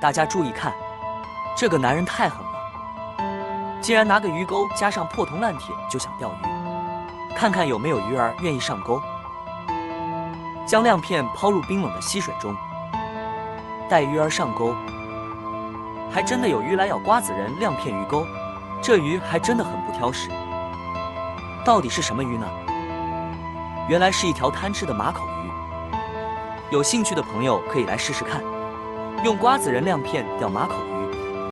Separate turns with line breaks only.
大家注意看，这个男人太狠了，竟然拿个鱼钩加上破铜烂铁就想钓鱼，看看有没有鱼儿愿意上钩。将亮片抛入冰冷的溪水中，待鱼儿上钩，还真的有鱼来咬瓜子仁亮片鱼钩。这鱼还真的很不挑食，到底是什么鱼呢？原来是一条贪吃的马口鱼。有兴趣的朋友可以来试试看，用瓜子仁亮片钓马口鱼。